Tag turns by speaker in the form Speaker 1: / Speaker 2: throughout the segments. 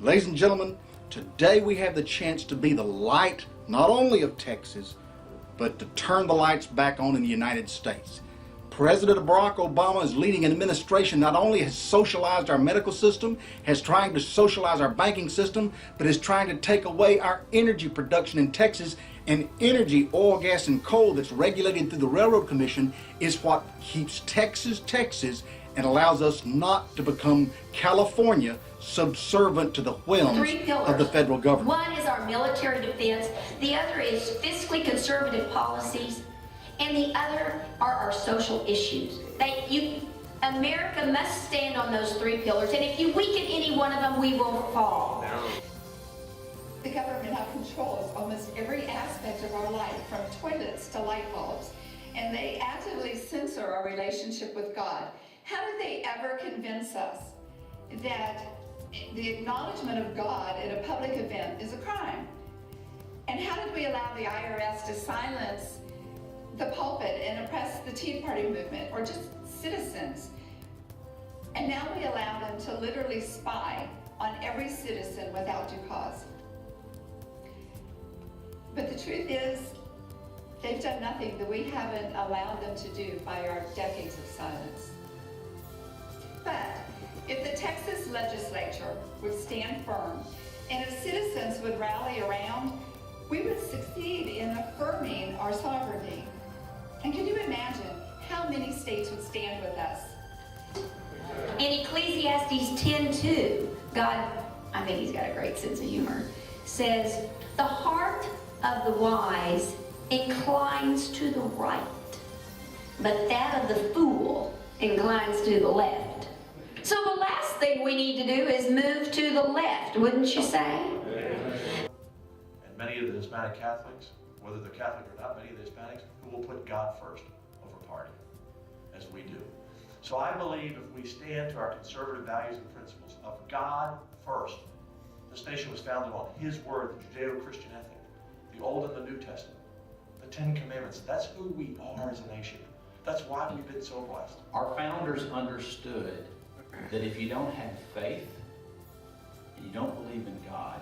Speaker 1: Ladies and gentlemen, today we have the chance to be the light, not only of Texas, but to turn the lights back on in the United States. President Barack Obama is leading an administration not only has socialized our medical system, has trying to socialize our banking system, but is trying to take away our energy production in Texas. And energy, oil, gas, and coal that's regulated through the Railroad Commission is what keeps Texas, Texas, and allows us not to become California, subservient to the whims of the federal government.
Speaker 2: One is our military defense, the other is fiscally conservative policies, and the other are our social issues. America must stand on those three pillars, and if you weaken any one of them, we will fall.
Speaker 3: The government now controls almost every aspect of our life, from toilets to light bulbs, and they actively censor our relationship with God. How did they ever convince us that the acknowledgement of God at a public event is a crime? And how did we allow the IRS to silence the pulpit and oppress the Tea Party movement, or just citizens? And now we allow them to literally spy on every citizen without due cause. But the truth is, they've done nothing that we haven't allowed them to do by our decades of silence. But if the Texas legislature would stand firm and if citizens would rally around, we would succeed in affirming our sovereignty. And can you imagine how many states would stand with us?
Speaker 2: In Ecclesiastes 10:2, God, I think he's got a great sense of humor, says, "The heart of the wise inclines to the right, but that of the fool inclines to the left." So the last thing we need to do is move to the left, wouldn't you say?
Speaker 4: And many of the Hispanic Catholics, whether they're Catholic or not, many of the Hispanics who will put God first over party, as we do. So I believe if we stand to our conservative values and principles of God first, this nation was founded on His Word, the Judeo-Christian ethic, the Old and the New Testament, the Ten Commandments. That's who we are as a nation. That's why we've been so blessed.
Speaker 5: Our founders understood that if you don't have faith and you don't believe in God,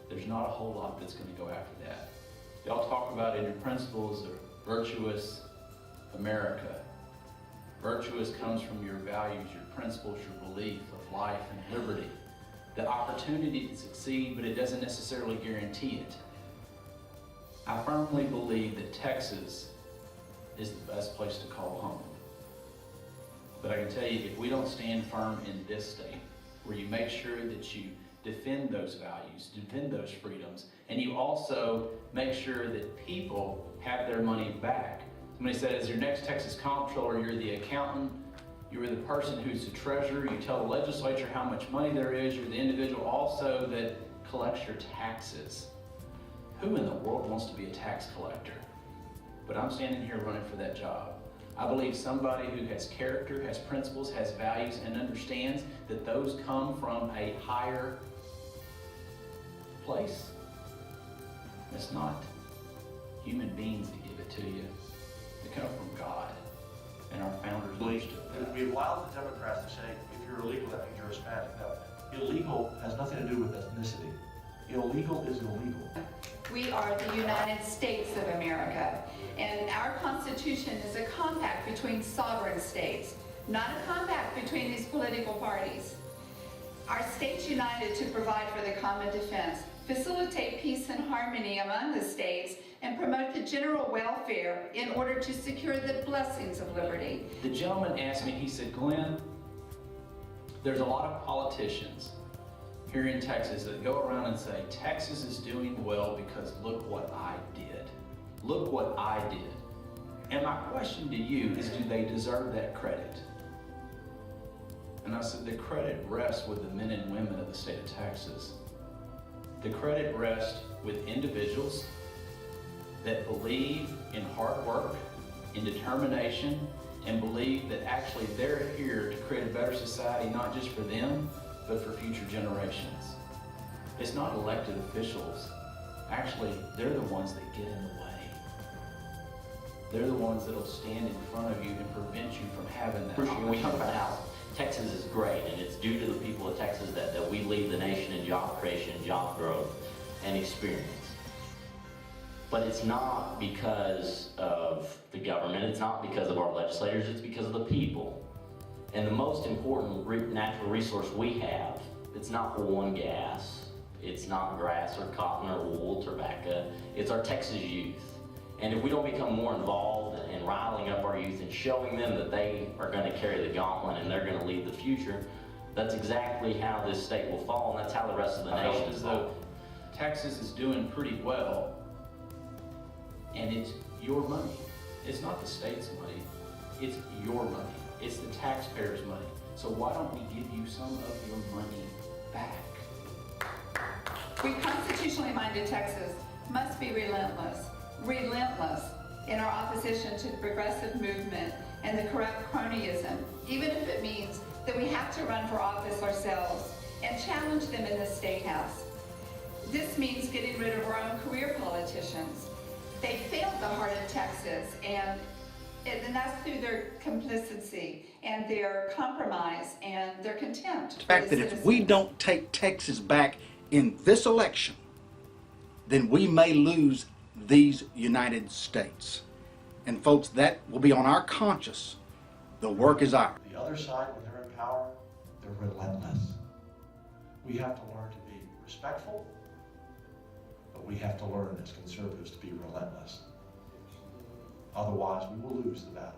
Speaker 5: there's not a whole lot that's going to go after that. Y'all talk about in your principles of virtuous America. Virtuous comes from your values, your principles, your belief of life and liberty. The opportunity to succeed, but it doesn't necessarily guarantee it. I firmly believe that Texas is the best place to call home. But I can tell you, if we don't stand firm in this state, where you make sure that you defend those values, defend those freedoms, and you also make sure that people have their money back. Somebody said, as your next Texas comptroller, you're the accountant, you're the person who's the treasurer, you tell the legislature how much money there is, you're the individual also that collects your taxes. Who in the world wants to be a tax collector? But I'm standing here running for that job. I believe somebody who has character, has principles, has values, and understands that those come from a higher place. It's not human beings that give it to you. They come from God. And our founders understood that.
Speaker 4: We've allowed the Democrats to say, if you're illegal, that means you're Hispanic. No, illegal has nothing to do with ethnicity. Illegal is illegal.
Speaker 3: We are the United States of America, and our Constitution is a compact between sovereign states, not a compact between these political parties. Our states united to provide for the common defense, facilitate peace and harmony among the states, and promote the general welfare in order to secure the blessings of liberty.
Speaker 5: The gentleman asked me, he said, Glenn, there's a lot of politicians here in Texas that go around and say, Texas is doing well because look what I did. Look what I did. And my question to you is, do they deserve that credit? And I said, the credit rests with the men and women of the state of Texas. The credit rests with individuals that believe in hard work, in determination, and believe that actually they're here to create a better society, not just for them, but for future generations. It's not elected officials. Actually, they're the ones that get in the way. They're the ones that'll stand in front of you and prevent you from having that opportunity.
Speaker 6: We talk about how
Speaker 5: Texas is great, and it's due to the people of Texas that we lead the nation in job creation, job growth, and experience. But it's not because of the government, it's not because of our legislators, it's because of the people. And the most important natural resource we have, it's not oil and gas, it's not grass or cotton or wool, tobacco, it's our Texas youth. And if we don't become more involved in riling up our youth and showing them that they are going to carry the gauntlet and they're going to lead the future, that's exactly how this state will fall, and that's how the rest of the nation
Speaker 6: As
Speaker 5: is
Speaker 6: though
Speaker 5: falling.
Speaker 6: Texas is doing pretty well, and it's your money. It's not the state's money, it's your money. It's the taxpayers' money. So why don't we give you some of your money back?
Speaker 3: We constitutionally minded Texas must be relentless in our opposition to the progressive movement and the corrupt cronyism, even if it means that we have to run for office ourselves and challenge them in the State House. This means getting rid of our own career politicians. They failed the heart of Texas, and that's through their complicity and their compromise and their contempt.
Speaker 1: The fact that if we don't take Texas back in this election, then we may lose these United States. And folks, that will be on our conscience. The work is ours.
Speaker 4: The other side, when they're in power, they're relentless. We have to learn to be respectful, but we have to learn as conservatives to be relentless. Otherwise, we will lose the battle.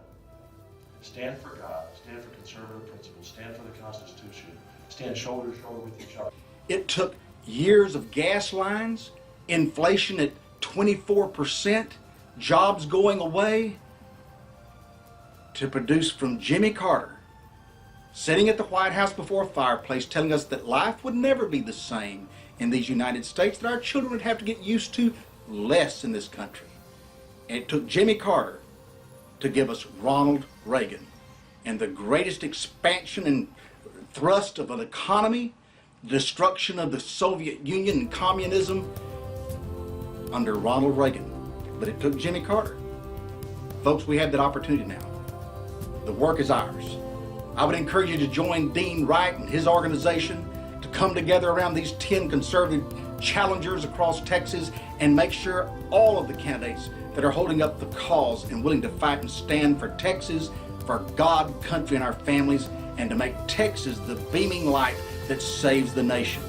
Speaker 4: Stand for God, stand for conservative principles, stand for the Constitution, stand shoulder to shoulder with each other.
Speaker 1: It took years of gas lines, inflation at 24%, jobs going away, to produce from Jimmy Carter, sitting at the White House before a fireplace, telling us that life would never be the same in these United States, that our children would have to get used to less in this country. And it took Jimmy Carter to give us Ronald Reagan, and the greatest expansion and thrust of an economy, destruction of the Soviet Union and communism under Ronald Reagan. But it took Jimmy Carter. Folks, we have that opportunity now. The work is ours. I would encourage you to join Dean Wright and his organization to come together around these 10 conservative challengers across Texas and make sure all of the candidates that are holding up the cause and willing to fight and stand for Texas, for God, country, and our families, and to make Texas the beaming light that saves the nation.